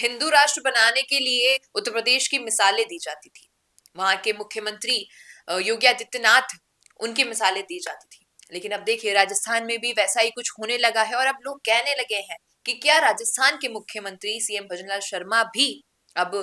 हिंदू राष्ट्र बनाने के लिए उत्तर प्रदेश की मिसालें दी जाती थी। वहां के मुख्यमंत्री योगी आदित्यनाथ, उनकी मिसालें दी जाती थी। लेकिन अब देखिए राजस्थान में भी वैसा ही कुछ होने लगा है और अब लोग कहने लगे हैं कि क्या राजस्थान के मुख्यमंत्री सीएम भजनलाल शर्मा भी अब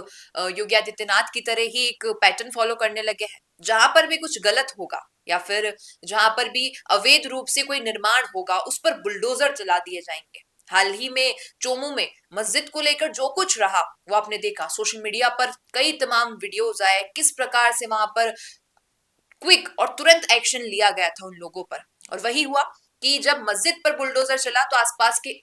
योगी आदित्यनाथ की तरह ही एक पैटर्न फॉलो करने लगे हैं। जहां पर भी कुछ गलत होगा या फिर जहां पर भी अवैध रूप से कोई निर्माण होगा उस पर बुलडोजर चला दिए जाएंगे। हाल ही में चोमू में मस्जिद को लेकर जो कुछ रहा वो आपने देखा, सोशल मीडिया पर कई तमाम वीडियोस आए, किस प्रकार से वहां पर क्विक और तुरंत एक्शन लिया गया था उन लोगों पर। और वही हुआ कि जब मस्जिद पर बुलडोजर चला तो आसपास के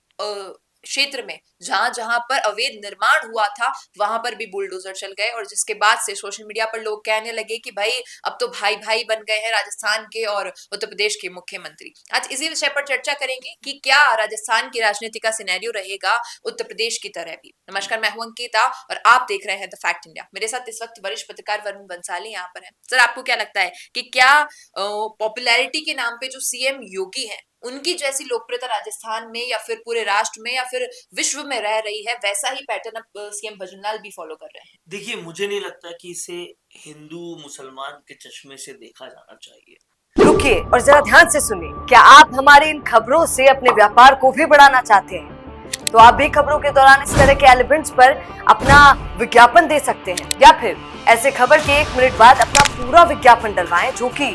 क्षेत्र में जहां जहां पर अवैध निर्माण हुआ था वहां पर भी बुलडोजर चल गए। और जिसके बाद से सोशल मीडिया पर लोग कहने लगे कि भाई अब तो भाई भाई बन गए हैं राजस्थान के और उत्तर प्रदेश के मुख्यमंत्री। आज इसी विषय पर चर्चा करेंगे कि क्या राजस्थान की राजनीति का सिनेरियो रहेगा उत्तर प्रदेश की तरह भी। नमस्कार, मैं हूं अंकिता और आप देख रहे हैं द फैक्ट इंडिया। मेरे साथ इस वक्त वरिष्ठ पत्रकार वरुण बंसाली यहाँ पर है। सर, आपको क्या लगता है कि क्या पॉपुलैरिटी के नाम पे जो सीएम योगी है उनकी जैसी लोकप्रियता राजस्थान में या फिर पूरे राष्ट्र में या फिर विश्व में रह रही है, वैसा ही पैटर्न अब सीएम भजनलाल भी फॉलो कर रहे हैं? देखिए, मुझे नहीं लगता कि इसे हिंदू मुसलमान के चश्मे से देखा जाना चाहिए। रुकिए और जरा ध्यान से सुनिए। क्या आप हमारी इन खबरों से अपने व्यापार को भी बढ़ाना चाहते हैं? तो आप भी खबरों के दौरान इस तरह के एलिमेंट्स पर अपना विज्ञापन दे सकते हैं या फिर ऐसे खबर के 1 मिनट बाद अपना पूरा विज्ञापन डलवाएं, जो कि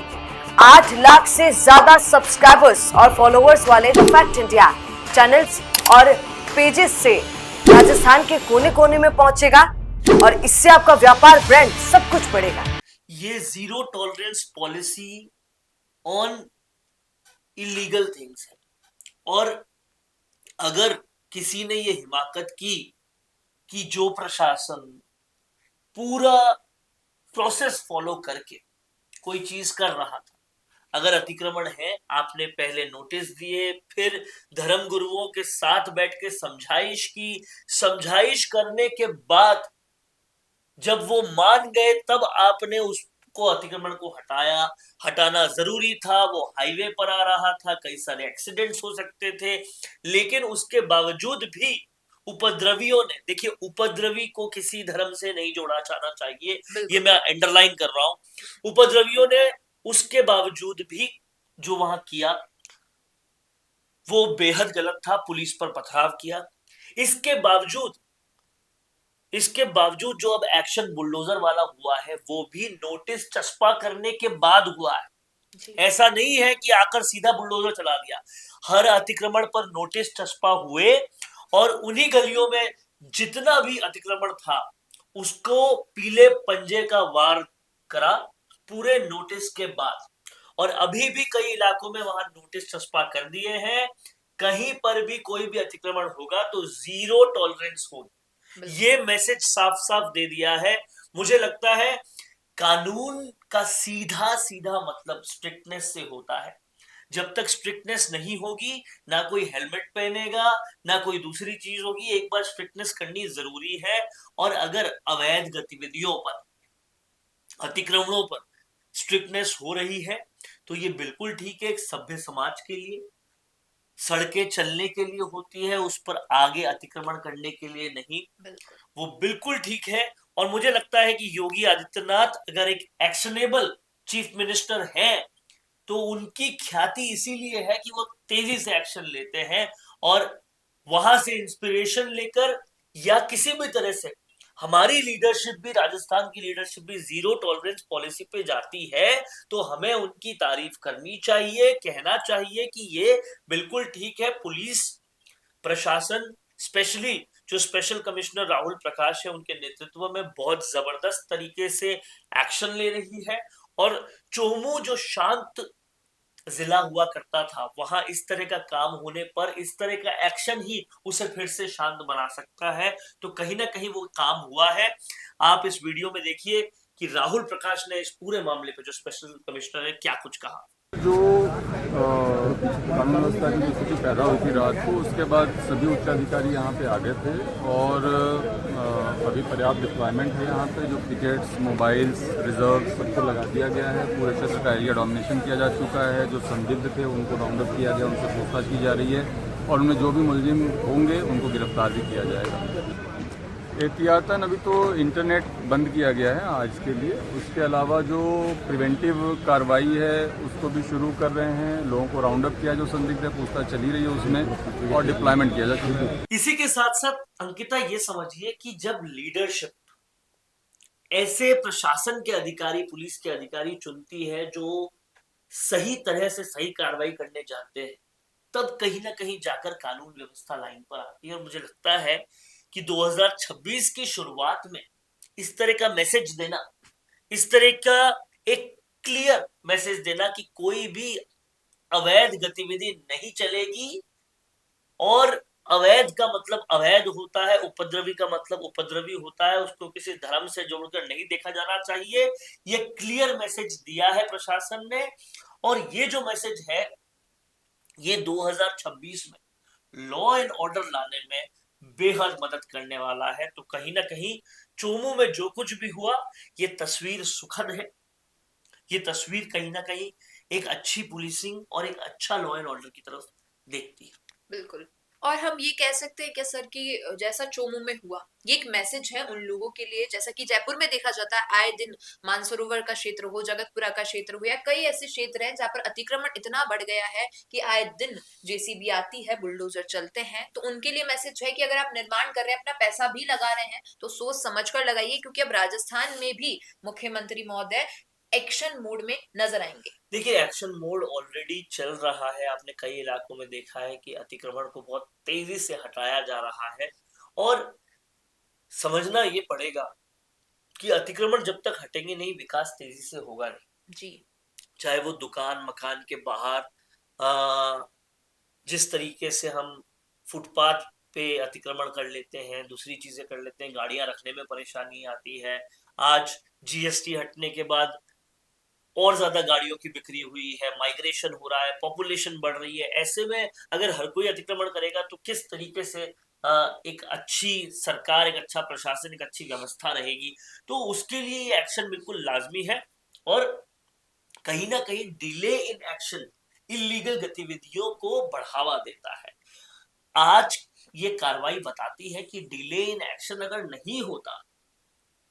8 लाख से ज्यादा सब्सक्राइबर्स और फॉलोअर्स वाले द फैक्ट इंडिया चैनल्स और पेजेस से राजस्थान के कोने कोने में पहुंचेगा और इससे आपका व्यापार, ब्रांड सब कुछ बढ़ेगा। ये zero tolerance policy on illegal things है और अगर किसी ने ये हिमाकत की कि जो प्रशासन पूरा प्रोसेस फॉलो करके कोई चीज कर रहा था, अगर अतिक्रमण है, आपने पहले नोटिस दिए, फिर धर्म गुरुओं के साथ बैठ के समझाइश की, समझाइश करने के बाद जब वो मान गए तब आपने उसको अतिक्रमण को हटाना जरूरी था। वो हाईवे पर आ रहा था, कई सारे एक्सीडेंट्स हो सकते थे, लेकिन उसके बावजूद भी उपद्रवियों ने, देखिए उपद्रवी को किसी धर्म से नहीं जोड़ा जाना चाहिए, ये मैं अंडरलाइन कर रहा हूं। उपद्रवियों ने उसके बावजूद भी जो वहां किया वो बेहद गलत था। पुलिस पर पथराव किया। इसके बावजूद जो अब एक्शन बुलडोजर वाला हुआ है वो भी नोटिस चस्पा करने के बाद हुआ है। ऐसा नहीं है कि आकर सीधा बुलडोजर चला दिया। हर अतिक्रमण पर नोटिस चस्पा हुए और उन्हीं गलियों में जितना भी अतिक्रमण था उसको पीले पंजे का वार करा पूरे नोटिस के बाद। और अभी भी कई इलाकों में वहां नोटिस चस्पा कर दिए हैं। कहीं पर भी कोई भी अतिक्रमण होगा तो जीरो टॉलरेंस होगी, ये मैसेज साफ साफ दे दिया है। मुझे लगता है कानून का सीधा सीधा मतलब स्ट्रिक्टनेस से होता है। जब तक स्ट्रिक्टनेस नहीं होगी, ना कोई हेलमेट पहनेगा, ना कोई दूसरी चीज होगी। एक बार स्ट्रिक्टनेस करनी जरूरी है। और अगर अवैध गतिविधियों पर, अतिक्रमणों पर स्ट्रिक्टनेस हो रही है तो ये बिल्कुल ठीक है। एक सभ्य समाज के लिए सड़कें चलने के लिए होती है, उस पर आगे अतिक्रमण करने के लिए नहीं। वो बिल्कुल ठीक है। और मुझे लगता है कि योगी आदित्यनाथ अगर एक एक्शनेबल चीफ मिनिस्टर हैं तो उनकी ख्याति इसीलिए है कि वो तेजी से एक्शन लेते हैं और वहां से इंस्पिरेशन लेकर या किसी भी तरह से हमारी लीडरशिप भी, राजस्थान की लीडरशिप भी जीरो टॉलरेंस पॉलिसी पे जाती है तो हमें उनकी तारीफ करनी चाहिए, कहना चाहिए कि ये बिल्कुल ठीक है। पुलिस प्रशासन, स्पेशली जो स्पेशल कमिश्नर राहुल प्रकाश है, उनके नेतृत्व में बहुत जबरदस्त तरीके से एक्शन ले रही है। और चोमू जो शांत जिला हुआ करता था, वहां इस तरह का काम होने पर इस तरह का एक्शन ही उसे फिर से शांत बना सकता है। तो कहीं ना कहीं वो काम हुआ है। आप इस वीडियो में देखिए कि राहुल प्रकाश ने इस पूरे मामले पे, जो स्पेशल कमिश्नर है, क्या कुछ कहा। जो कानून व्यवस्था की स्थिति पैदा हुई थी रात को, उसके बाद सभी उच्चाधिकारी यहाँ पे आ गए थे और अभी पर्याप्त डिप्लॉयमेंट है यहाँ पे। जो पिकेट्स, मोबाइल्स, रिजर्व सबको लगा दिया गया है। पूरे क्षेत्र का एरिया डोमिनेशन किया जा चुका है। जो संदिग्ध थे उनको राउंड अप किया गया, उनसे पूछताछ की जा रही है और उनमें जो भी मुलजिम होंगे उनको गिरफ्तार भी किया जाएगा। एहतियातन अभी तो इंटरनेट बंद किया गया है आज के लिए। उसके अलावा जो प्रिवेंटिव कार्रवाई है उसको भी शुरू कर रहे हैं। लोगों को राउंड अप किया, जो संदिग्ध है पूछताछ चली रही है उसमें, और डिप्लॉयमेंट किया जा चुका है। इसी के साथ साथ अंकिता ये समझिए कि जब लीडरशिप ऐसे प्रशासन के अधिकारी, पुलिस के अधिकारी चुनती है जो सही तरह से सही कार्रवाई करने जाते हैं, तब कहीं ना कहीं जाकर कानून व्यवस्था लाइन पर आती है। और मुझे लगता है कि 2026 की शुरुआत में इस तरह का मैसेज देना, इस तरह का एक क्लियर मैसेज देना कि कोई भी अवैध गतिविधि नहीं चलेगी, और अवैध का मतलब अवैध होता है, उपद्रवी का मतलब उपद्रवी होता है, उसको किसी धर्म से जोड़कर नहीं देखा जाना चाहिए। ये क्लियर मैसेज दिया है प्रशासन ने, और ये जो मैसेज है ये 2026 में लॉ एंड ऑर्डर लाने में बेहद मदद करने वाला है। तो कहीं ना कहीं चोमू में जो कुछ भी हुआ, ये तस्वीर सुखद है। ये तस्वीर कहीं ना कहीं एक अच्छी पुलिसिंग और एक अच्छा लॉ एंड ऑर्डर की तरफ देखती है। बिल्कुल। और हम ये कह सकते हैं क्या सर कि जैसा चोमू में हुआ, ये एक मैसेज है उन लोगों के लिए, जैसा कि जयपुर में देखा जाता है आए दिन, मानसरोवर का क्षेत्र हो, जगतपुरा का क्षेत्र हो, या कई ऐसे क्षेत्र हैं जहाँ पर अतिक्रमण इतना बढ़ गया है कि आए दिन जेसीबी आती है, बुलडोजर चलते हैं। तो उनके लिए मैसेज है कि अगर आप निर्माण कर रहे हैं, अपना पैसा भी लगा रहे हैं, तो सोच समझ कर लगाइए, क्योंकि अब राजस्थान में भी मुख्यमंत्री महोदय एक्शन मोड में नजर आएंगे। देखिए, एक्शन मोड ऑलरेडी चल रहा है। आपने कई इलाकों में देखा है कि अतिक्रमण को बहुत तेजी से हटाया जा रहा है, और समझना ये पड़ेगा कि अतिक्रमण जब तक हटेंगे नहीं, विकास तेजी से होगा नहीं जी। चाहे वो दुकान मकान के बाहर जिस तरीके से हम फुटपाथ पे अतिक्रमण कर लेते हैं, दूसरी चीजें कर लेते हैं, गाड़ियां रखने में परेशानी आती है। आज जीएसटी हटने के बाद और ज्यादा गाड़ियों की बिक्री हुई है, माइग्रेशन हो रहा है, पॉपुलेशन बढ़ रही है। ऐसे में अगर हर कोई अतिक्रमण करेगा तो किस तरीके से एक अच्छी सरकार, एक अच्छा प्रशासन, एक अच्छी व्यवस्था रहेगी। तो उसके लिए ये एक्शन बिल्कुल लाजमी है, और कहीं ना कहीं डिले इन एक्शन इलीगल गतिविधियों को बढ़ावा देता है। आज ये कार्रवाई बताती है कि डिले इन एक्शन अगर नहीं होता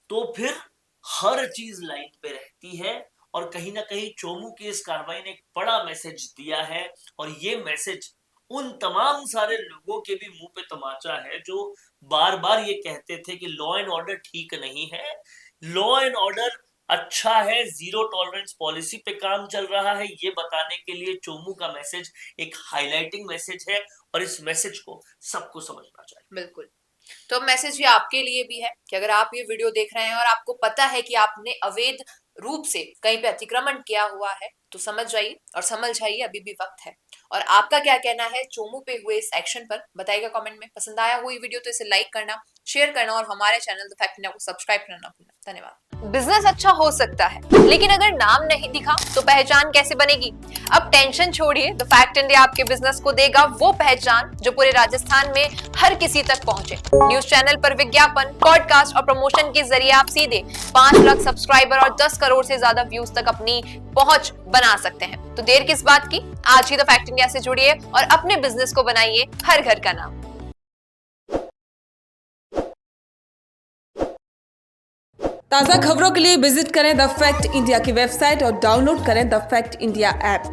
तो फिर हर चीज लाइन पे रहती है, और कहीं ना कहीं चोमू की इस कार्रवाई ने एक बड़ा मैसेज दिया है। और ये मैसेज उन तमाम सारे लोगों के भी मुंह पे तमाचा है जो बार बार ये कहते थे कि लॉ एंड ऑर्डर ठीक नहीं है। लॉ एंड ऑर्डर अच्छा है, जीरो टॉलरेंस पॉलिसी पे काम चल रहा है, ये बताने के लिए चोमू का मैसेज एक हाईलाइटिंग मैसेज है, और इस मैसेज को सबको समझना चाहिए। बिल्कुल। तो मैसेज ये आपके लिए भी है कि अगर आप ये वीडियो देख रहे हैं और आपको पता है कि आपने अवैध रूप से कहीं पे अतिक्रमण किया हुआ है, तो समझ जाइए और समझ जाइए, अभी भी वक्त है। और आपका क्या कहना है चोमू पे हुए इस एक्शन पर, बताइएगा कमेंट में। पसंद आया हुई वीडियो तो इसे लाइक करना, शेयर करना, और हमारे चैनल द फैक्ट इंडिया को सब्सक्राइब करना ना भूलना। धन्यवाद। बिजनेस अच्छा हो सकता है, लेकिन अगर नाम नहीं दिखा तो पहचान कैसे बनेगी? अब टेंशन छोड़िए, द फैक्ट इंडिया आपके बिजनेस को देगा वो पहचान जो पूरे राजस्थान में हर किसी तक पहुंचे। न्यूज चैनल पर विज्ञापन, पॉडकास्ट और प्रमोशन के जरिए आप सीधे 5 लाख सब्सक्राइबर और 10 करोड़ से ज्यादा व्यूज तक अपनी पहुंच बना सकते हैं। तो देर किस बात की, आज ही द फैक्ट इंडिया से जुड़िए और अपने बिजनेस को बनाइए हर घर का नाम। ताज़ा खबरों के लिए विजिट करें द फैक्ट इंडिया की वेबसाइट और डाउनलोड करें द फैक्ट इंडिया ऐप।